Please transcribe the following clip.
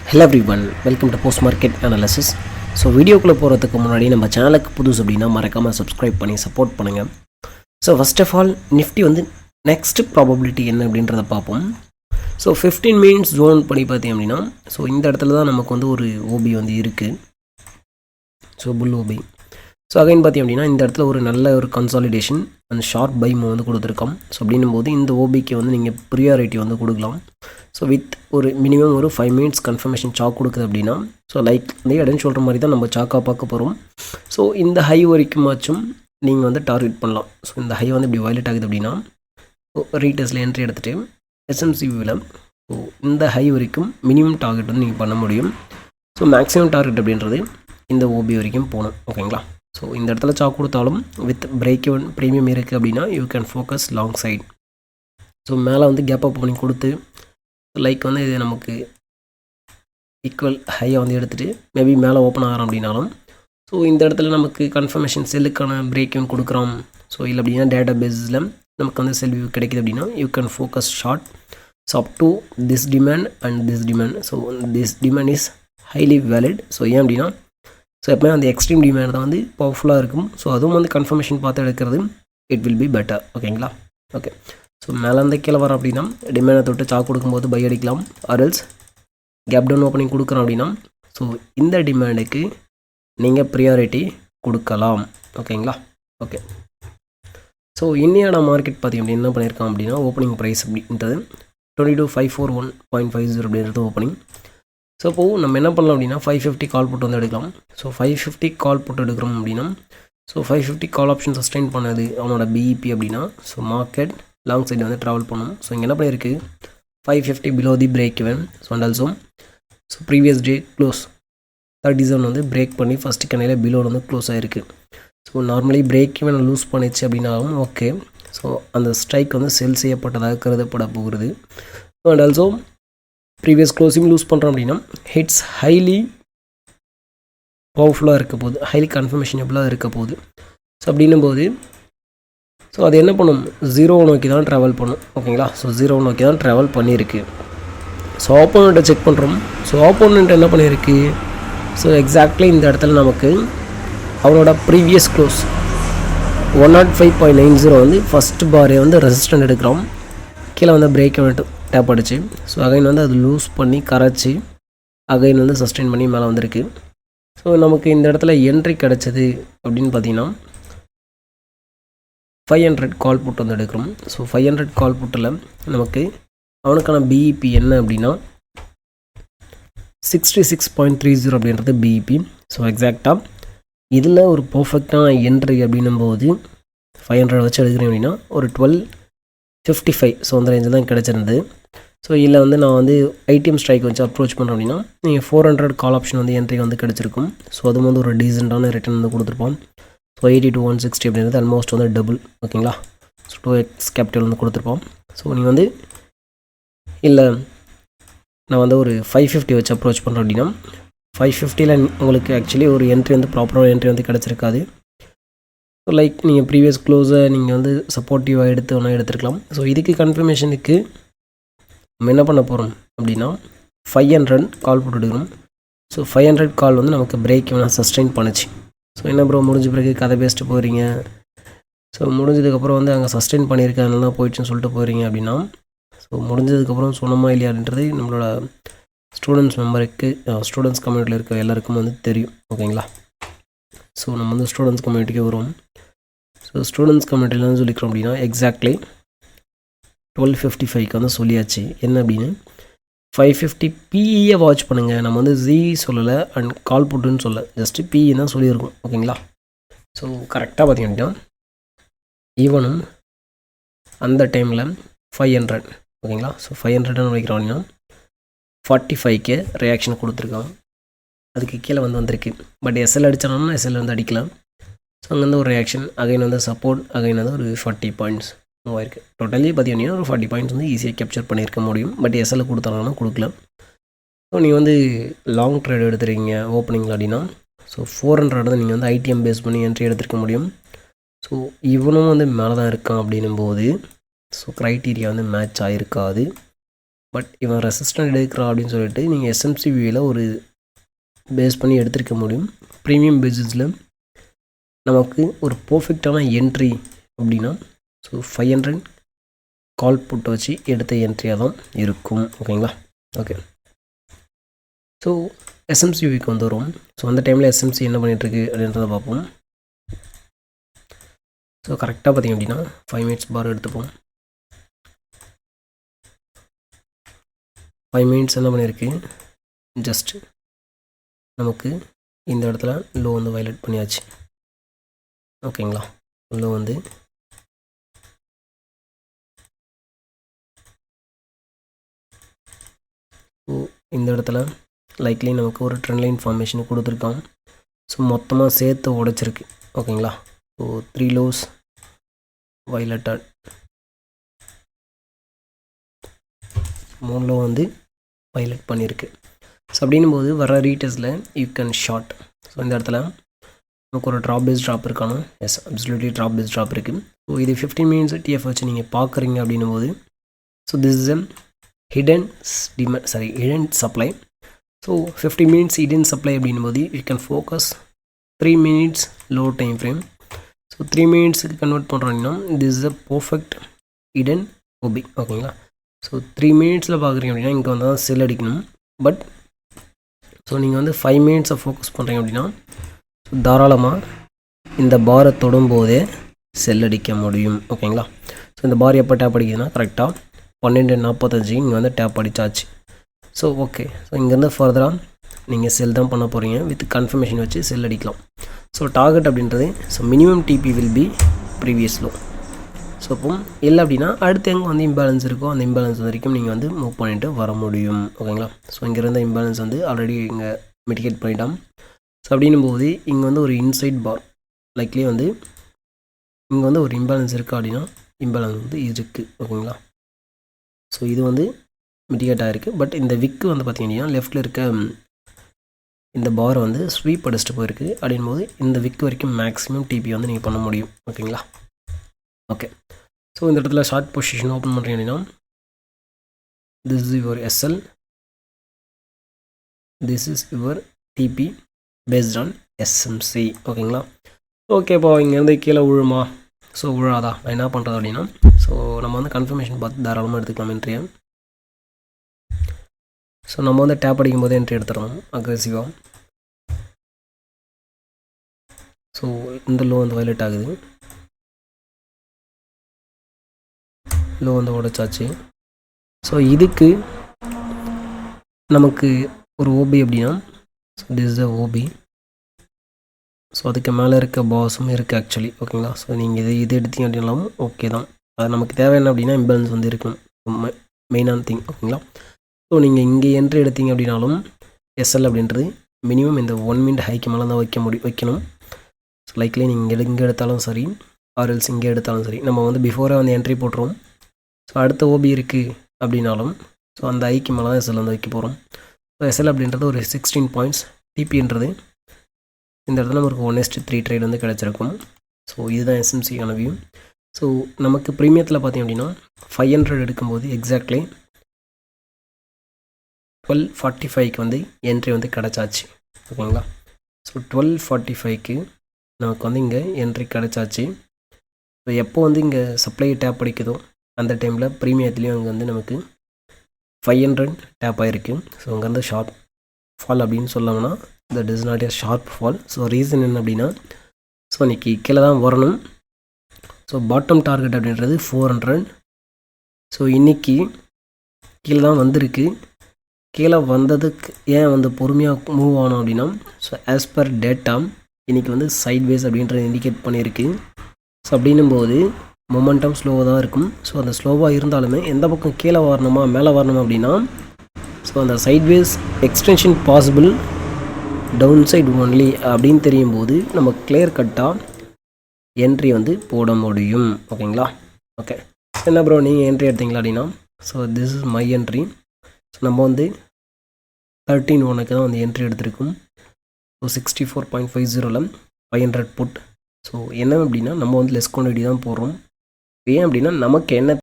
Hello everyone, welcome to Post Market Analysis. So வீடியோக்குள்ளே போகிறதுக்கு முன்னாடி நம்ம சேனலுக்கு புதுசு அப்படின்னா மறக்காமல் சப்ஸ்கிரைப் பண்ணி சப்போர்ட் பண்ணுங்கள். So first of all Nifty வந்து நெக்ஸ்ட் ப்ராபபிலிட்டி என்ன அப்படின்றத பார்ப்போம். ஸோ 15 மினிட்ஸ் ஜோன் படி பார்த்தீங்க அப்படின்னா ஸோ இந்த இடத்துல தான் நமக்கு வந்து ஒரு ஓபி வந்து இருக்குது. So bull OB. So again பார்த்தீங்க அப்படின்னா இந்த இடத்துல ஒரு நல்ல ஒரு consolidation and short buy move வந்து கொடுத்துருக்கோம். ஸோ அப்படின்னும் போது இந்த ஓபிக்கு வந்து நீங்கள் ப்ரியாரிட்டி வந்து கொடுக்கலாம். ஸோ வித் ஒரு மினிமம் ஒரு 5 மினிட்ஸ் கன்ஃபர்மேஷன் சாக் கொடுக்குது அப்படின்னா ஸோ லைக் இந்த இடம் சொல்கிற மாதிரி தான் நம்ம சாக்காக பார்க்க போகிறோம். ஸோ இந்த ஹை வரைக்குமாச்சும் நீங்கள் வந்து டார்கெட் பண்ணலாம். ஸோ இந்த ஹை வந்து இப்படி வயலேட் ஆகுது அப்படின்னா ரீட்டர்ஸில் என்ட்ரி எடுத்துகிட்டு எஸ்எம்சிவியில் ஸோ இந்த ஹை வரைக்கும் மினிமம் டார்கெட் வந்து நீங்கள் பண்ண முடியும். ஸோ மேக்ஸிமம் டார்கெட் அப்படின்றது இந்த ஓபி வரைக்கும் போகணும். ஓகேங்களா? ஸோ இந்த இடத்துல சாக் கொடுத்தாலும் வித் பிரேக் இவன் ப்ரீமியம் இருக்குது அப்படின்னா you can focus long side. So மேலே வந்து கேப் அப் பண்ணி கொடுத்து லைக் வந்து இது நமக்கு ஈக்குவல் ஹையை வந்து எடுத்துகிட்டு மேபி மேலே ஓப்பன் ஆகிறோம் அப்படின்னாலும் ஸோ இந்த இடத்துல நமக்கு கன்ஃபர்மேஷன் செல்லுக்கான பிரேக் இவன் கொடுக்குறோம். ஸோ இல்லை அப்படின்னா டேட்டா பேஸில் நமக்கு வந்து செல் வியூ கிடைக்குது அப்படின்னா you can focus short. So up to this demand and this demand. So this demand is highly valid. So ஏன் அப்படின்னா ஸோ எப்போயுமே அந்த எக்ஸ்ட்ரீம் டிமாண்ட் தான் வந்து பவர்ஃபுல்லாக இருக்கும். ஸோ அதுவும் வந்து கன்ஃபர்மேஷன் பார்த்து எடுக்கிறது இட் வில் பி பெட்டர். ஓகேங்களா? ஓகே. ஸோ மேலேருந்து கீழே வரோம் அப்படின்னா டிமாண்டை தொட்டு சாக் கொடுக்கும்போது பை அடிக்கலாம். ஆர்எல்ஸ் கேப் டவுன் ஓப்பனிங் கொடுக்குறோம் அப்படின்னா ஸோ இந்த டிமாண்டுக்கு நீங்கள் ப்ரியாரிட்டி கொடுக்கலாம். ஓகேங்களா? ஓகே. ஸோ இன்னையோட மார்க்கெட் பார்த்திங்க அப்படின்னா என்ன பண்ணியிருக்கான் அப்படின்னா ஓப்பனிங் ப்ரைஸ் அப்படின்றது 22,541.50 அப்படின்றது ஓப்பனிங். ஸோ இப்போது நம்ம என்ன பண்ணலாம் அப்படின்னா 550 கால் போட்டு வந்து எடுக்கலாம். ஸோ 550 கால் போட்டு எடுக்கிறோம் அப்படின்னா ஸோ 550 கால் ஆப்ஷன் சஸ்டெயின் பண்ணது அவனோட பிஇபி அப்படின்னா ஸோ மார்க்கெட் லாங் சைடு வந்து ட்ராவல் பண்ணும். ஸோ இங்கே என்ன பண்ணியிருக்கு 550 below the break even. So and also so previous day close 37 வந்து பிரேக் பண்ணி ஃபஸ்ட்டு கண்ணையில் பிலோ வந்து க்ளோஸ் ஆகிருக்கு. So normally break even loose பண்ணிச்சு அப்படின்னாலும் ஓகே. ஸோ அந்த ஸ்ட்ரைக் வந்து செல் செய்யப்பட்டதாக கருதப்பட போகிறது. So and also previous closing lose பண்ணுறோம் அப்படின்னா ஹிட்ஸ் ஹைலி பவர்ஃபுல்லாக இருக்க போகுது, ஹைலி கன்ஃபர்மேஷனபுளாக இருக்க போகுது. ஸோ அப்படின்னும் போது ஸோ அது என்ன பண்ணும் 0 நோக்கி தான் ட்ராவல் பண்ணும். ஓகேங்களா? ஸோ 0 நோக்கி தான் ட்ராவல் பண்ணியிருக்கு. ஸோ ஆப்போனண்ட்டை செக் பண்ணுறோம். ஸோ ஆப்போனண்ட் என்ன பண்ணியிருக்கு ஸோ எக்ஸாக்ட்லி இந்த இடத்துல நமக்கு அவனோட ப்ரீவியஸ் க்ளோஸ் 105.90 வந்து ஃபஸ்ட் பாரே வந்து ரெசிஸ்டன்ட் எடுக்கிறோம். கீழே வந்து பிரேக் வந்துட்டு டேப் அடிச்சு ஸோ அகைன் வந்து அது லூஸ் பண்ணி கரைச்சி அகைன் வந்து சஸ்டெயின் பண்ணி மேலே வந்திருக்கு. ஸோ நமக்கு இந்த இடத்துல என்ட்ரி கிடச்சது அப்படின்னு பார்த்தீங்கன்னா 500 கால் புட் வந்து எடுக்கிறோம். ஸோ 500 கால் புட்டில் நமக்கு அவனுக்கான பிஇபி என்ன அப்படின்னா 66.30 அப்படின்றது பிஇபி. ஸோ எக்ஸாக்டாக இதில் ஒரு பர்ஃபெக்டான என்ட்ரி அப்படின்னும் போது 500 வச்சு எடுக்கிறேன் அப்படின்னா ஒரு 1255 ஸோ அந்த ரேஞ்சு தான் கிடச்சிருந்தது. ஸோ இதில் வந்து நான் வந்து ஐடிஎம் ஸ்ட்ரைக் வச்சு அப்ரோச் பண்ணுறேன் அப்படின்னா நீங்கள் 400 கால் ஆப்ஷன் வந்து என்ட்ரி வந்து கிடச்சிருக்கும். ஸோ அது வந்து ஒரு டீசெண்டான ரிட்டர்ன் வந்து கொடுத்துருப்போம். ஸோ 80 to 160 அப்படின்றது ஆல்மோஸ்ட் வந்து டபுள். ஓகேங்களா? ஸோ 2x கேபிட்டல் வந்து கொடுத்துருப்போம். ஸோ நீங்கள் வந்து இல்லை நான் வந்து ஒரு 550 வச்சு அப்ரோச் பண்ணுறேன் அப்படின்னா 550ல் உங்களுக்கு ஆக்சுவலி ஒரு என்ட்ரி வந்து ப்ராப்பரான என்ட்ரி வந்து கிடச்சிருக்காது. ஸோ லைக் நீங்கள் ப்ரீவியஸ் க்ளோஸை நீங்கள் வந்து சப்போர்ட்டிவாக எடுத்து ஒன்றா எடுத்துருக்கலாம். ஸோ இதுக்கு கன்ஃபர்மேஷனுக்கு நம்ம என்ன பண்ண போகிறோம் அப்படின்னா 500 கால் போட்டு எடுக்கணும். ஸோ 500 கால் வந்து நமக்கு பிரேக் வேணால் சஸ்டெயின் பண்ணுச்சு. ஸோ என்ன ப்ரோ முடிஞ்ச பிறகு கதை பேசிட்டு போகிறீங்க, ஸோ முடிஞ்சதுக்கப்புறம் வந்து அங்கே சஸ்டெயின் பண்ணியிருக்கேன் அதனால தான் போயிடுச்சுன்னு சொல்லிட்டு போகிறீங்க அப்படின்னா ஸோ முடிஞ்சதுக்கப்புறம் சொன்னமா இல்லையான்றது நம்மளோட ஸ்டூடெண்ட்ஸ் மெம்பருக்கு ஸ்டூடெண்ட்ஸ் கம்யூனிட்டியில் இருக்க எல்லாருக்கும் வந்து தெரியும். ஓகேங்களா? ஸோ நம்ம வந்து ஸ்டூடெண்ட்ஸ் கம்யூனிட்டிக்கு வருவோம். ஸோ ஸ்டூடெண்ட்ஸ் கம்யூனிட்டியில் வந்து சொல்லிக்கிறோம் அப்படின்னா எக்ஸாக்ட்லி 1255க்கு வந்து சொல்லியாச்சு. என்ன அப்படின்னு 550 பிஇயை வாட்ச் பண்ணுங்கள். நம்ம வந்து ஜி சொல்லலை அண்ட் கால் புட்டுன்னு சொல்ல, ஜஸ்ட்டு பிஇ தான் சொல்லியிருக்கோம். ஓகேங்களா? ஸோ கரெக்டாக பார்த்தீங்க அப்படின்னா ஈவனும் அந்த டைமில் 500 ஓகேங்களா? ஸோ 500 வைக்கிறோம் அப்படின்னா 45க்கு ரியாக்ஷன் கொடுத்துருக்கான். அதுக்கு கீழே வந்து வந்திருக்கு. பட் எஸ்எல் அடித்தானோம்னா எஸ்எல் வந்து அடிக்கலாம். ஸோ அங்கேருந்து ஒரு ரியாக்ஷன் அகைன் வந்து சப்போர்ட் அகைன் வந்து ஒரு 40 பாயிண்ட்ஸ் மூவ் ஆயிருக்கு. டோட்டலி பார்த்தீங்கன்னா ஒரு 40 பாயிண்ட்ஸ் வந்து ஈஸியாக கேப்சர் பண்ணியிருக்க முடியும். பட் எஸ்எல் கொடுத்தாலும் கொடுக்கல. ஸோ நீங்கள் வந்து லாங் ட்ரேட் எடுத்துருக்கீங்க ஓப்பனிங்கில் அப்படின்னா ஸோ 400 தான் நீங்கள் வந்து ஐடிஎம் பேஸ் பண்ணி என்ட்ரி எடுத்துருக்க முடியும். ஸோ இவனும் வந்து மேலே தான் இருக்கான் அப்படின்னும் போது ஸோ க்ரைட்டீரியா வந்து மேட்ச் ஆகிருக்காது. பட் இவன் ரெசிஸ்டன்ட் எடுக்கிறான் அப்படின்னு சொல்லிட்டு நீங்கள் எஸ்எம்சிவியில் ஒரு பேஸ் பண்ணி எடுத்திருக்க முடியும். ப்ரீமியம் பேசிஸில் நமக்கு ஒரு பர்ஃபெக்டான என்ட்ரி அப்படின்னா ஸோ 500 கால் புட்டை வச்சு எடுத்த என்ட்ரியாக தான் இருக்கும். ஓகேங்களா? ஓகே, ஸோ எஸ்எம்சிவிக்கு வந்து வரும். ஸோ அந்த டைமில் எஸ்எம்சி என்ன பண்ணிகிட்ருக்கு அப்படின்றத பார்ப்போம். ஸோ கரெக்டாக பார்த்திங்க அப்படின்னா 5 மினிட்ஸ் பார் எடுத்துப்போம். 5 மினிட்ஸ் என்ன பண்ணியிருக்கு, ஜஸ்ட் நமக்கு இந்த இடத்துல லோ வந்து வயலேட் பண்ணியாச்சு. ஓகேங்களா? லோ வந்து இந்த இடத்துல லைக்லி நமக்கு ஒரு ட்ரெண்ட் லைன் ஃபார்மேஷன் கொடுத்துருக்கான். ஸோ மொத்தமாக சேர்த்து உடைச்சிருக்கு. ஓகேங்களா? ஸோ 3 லோஸ் வயலட்டட், 3 லோ வந்து வயலட் பண்ணியிருக்கு. ஸோ அப்படின்னும் போது வர ரீட்டஸில் யூ கேன் ஷார்ட். ஸோ இந்த இடத்துல நமக்கு ஒரு ட்ராப் பேஸ் ட்ராப் இருக்கானோ, yes absolutely drop base drop இருக்குது. ஸோ இது 15 மினிட்ஸ் டிஎஃப் வச்சு நீங்கள் பார்க்குறீங்க அப்படின்னும் போது so this is a hidden supply. So 50 minutes hidden supply அப்படின்னும் போது யூ கேன் ஃபோக்கஸ் 3 மினிட்ஸ் லோ டைம் ஃப்ரேம். ஸோ 3 மினிட்ஸுக்கு கன்வெர்ட் பண்ணுறோன்னா this is a perfect hidden OB. ஓகேங்களா? ஸோ 3 மினிட்ஸில் பார்க்குறீங்க அப்படின்னா இங்கே வந்து தான் செல் அடிக்கணும். பட் ஸோ நீங்கள் வந்து 5 மினிட்ஸை ஃபோக்கஸ் பண்ணுறீங்க அப்படின்னா தாராளமாக இந்த பாரை தொடும்போதே செல் அடிக்க முடியும். ஓகேங்களா? ஸோ இந்த பார் எப்போ டேப் அடிக்குதுன்னா கரெக்டாக 12:45 இங்கே வந்து டேப் அடித்தாச்சு. ஸோ ஓகே, ஸோ இங்கேருந்து ஃபர்தராக நீங்கள் செல் தான் பண்ண போகிறீங்க. வித் கன்ஃபர்மேஷன் வச்சு செல் அடிக்கலாம். ஸோ டார்கெட் அப்படின்றது so minimum TP will be previous low. So இப்போ இல்லை அப்படின்னா அடுத்து எங்கே வந்து இம்பேலன்ஸ் இருக்கோ அந்த இம்பேலன்ஸ் வரைக்கும் நீங்கள் வந்து மூவ் பண்ணிவிட்டு வர முடியும். ஓகேங்களா? ஸோ இங்கே இருந்த இம்பேலன்ஸ் வந்து ஆல்ரெடி இங்கே மிட்டிகேட் பண்ணிட்டோம். ஸோ அப்படின்னும் போது இங்கே வந்து ஒரு இன்சைட் பார் லைக்லி வந்து இங்கே வந்து ஒரு இம்பேலன்ஸ் இருக்குது அப்படின்னா இம்பேலன்ஸ் வந்து இருக்குது. ஓகேங்களா? ஸோ இது வந்து மிட்டிகேட் ஆகிருக்கு. பட் இந்த விக்கு வந்து பார்த்திங்கன்னா லெஃப்ட்டில் இருக்க இந்த பாரை வந்து ஸ்வீப் அடிச்சுட்டு போயிருக்கு. அப்படின் போது இந்த விக்கு வரைக்கும் மேக்ஸிமம் டிபி வந்து நீங்கள் பண்ண முடியும். ஓகேங்களா? ஓகே, ஸோ இந்த இடத்துல ஷார்ட் பொசிஷன் ஓப்பன் பண்ணுறீங்க அப்படின்னா this is your SL, this is your TP based on SMC. ஓகேங்களா? ஓகேப்பா, இங்கேருந்து கீழே விழுமா? ஸோ விழாதா, நான் என்ன பண்ணுறது அப்படின்னா ஸோ நம்ம வந்து கன்ஃபர்மேஷன் பார்த்து தாராளமாக எடுத்துக்கலாம் என்ட்ரியை. ஸோ நம்ம வந்து டேப் அடிக்கும் போது என்ட்ரி எடுத்துடணும் அக்ரெசிவாக. ஸோ இந்த லோ வந்து வயலேட் ஆகுது, லோ வந்து உடைச்சாச்சு. ஸோ இதுக்கு நமக்கு ஒரு ஓபி அப்படின்னா so this is a OB. So அதுக்கு மேலே இருக்க பாஸும் இருக்குது ஆக்சுவலி. ஓகேங்களா? ஸோ நீங்கள் இது எடுத்தீங்க அப்படின்னாலும் ஓகே தான். அது நமக்கு தேவை என்ன அப்படின்னா இம்பேலன்ஸ் வந்து இருக்கணும், மெயினான திங். ஓகேங்களா? ஸோ நீங்கள் இங்கே என்ட்ரி எடுத்தீங்க அப்படின்னாலும் எஸ்எல் அப்படின்றது மினிமம் இந்த 1 மினிட் ஹைக்கு மேலே தான் வைக்கணும். ஸோ லைக்லி நீங்கள் இங்கே எடுத்தாலும் சரி ஆர்எல்ஸ் இங்கே எடுத்தாலும் சரி நம்ம வந்து பிஃபோராக வந்து என்ட்ரி போட்டுருவோம். ஸோ அடுத்த ஓபி இருக்குது அப்படின்னாலும் ஸோ அந்த ஐக்கு மேலே தான் எஸ்எல் வந்து வைக்க போகிறோம். ஸோ எஸ்எல் அப்படின்றது ஒரு 16 பாயிண்ட்ஸ், டிபின்றது இந்த இடத்துல நமக்கு 1:3 ட்ரேட் வந்து கிடச்சிருக்கும். ஸோ இதுதான் எஸ்எம்சிக்கான வியூ. ஸோ நமக்கு ப்ரீமியத்தில் பார்த்திங்க அப்படின்னா 500 எடுக்கும்போது எக்ஸாக்ட்லி 12:45க்கு வந்து என்ட்ரி வந்து கிடச்சாச்சு. ஓகேங்களா? ஸோ 12:45க்கு நமக்கு வந்து இங்கே என்ட்ரி கிடச்சாச்சு. ஸோ எப்போ வந்து இங்கே சப்ளை டேப் அடிக்குதோ அந்த டைமில் ப்ரீமியத்துலேயும் அங்கே வந்து நமக்கு 500 டேப் ஆகிருக்கு. ஸோ அங்கேருந்து ஷார்ப் ஃபால் அப்படின்னு சொல்லணும்னா that is not a sharp fall. So reason என்ன அப்படின்னா ஸோ இன்றைக்கி கீழே தான் வரணும். ஸோ பாட்டம் டார்கெட் அப்படின்றது 400. ஸோ இன்றைக்கி கீழே தான் வந்திருக்கு. கீழே வந்ததுக்கு ஏன் வந்து பொறுமையாக மூவ் ஆகணும் அப்படின்னா ஸோ ஆஸ் பர் டேட்டா இன்றைக்கி வந்து சைட்வேஸ் அப்படின்றத இண்டிகேட் பண்ணியிருக்கு. ஸோ அப்படின்னும் போது மொமெண்டம் ஸ்லோவாக தான் இருக்கும். ஸோ அந்த ஸ்லோவாக இருந்தாலுமே எந்த பக்கம் கீழே வரணுமா மேலே வரணுமா அப்படின்னா ஸோ அந்த sideways extension possible, down side only அப்படின்னு தெரியும் போது நம்ம கிளியர் கட்டாக என்ட்ரி வந்து போட முடியும். ஓகேங்களா? ஓகே, என்ன ப்ரோ நீங்கள் என்ட்ரி எடுத்தீங்களா அப்படின்னா so this is my entry. So நம்ம வந்து 13:1க்கு தான் வந்து என்ட்ரி எடுத்திருக்கோம். So 64.50ல் 500 put. ஸோ என்ன அப்படின்னா நம்ம வந்து லெஸ் குவான்டிட்டி தான் போடுறோம். ஏன் அப்படின்னா நமக்கு என்ன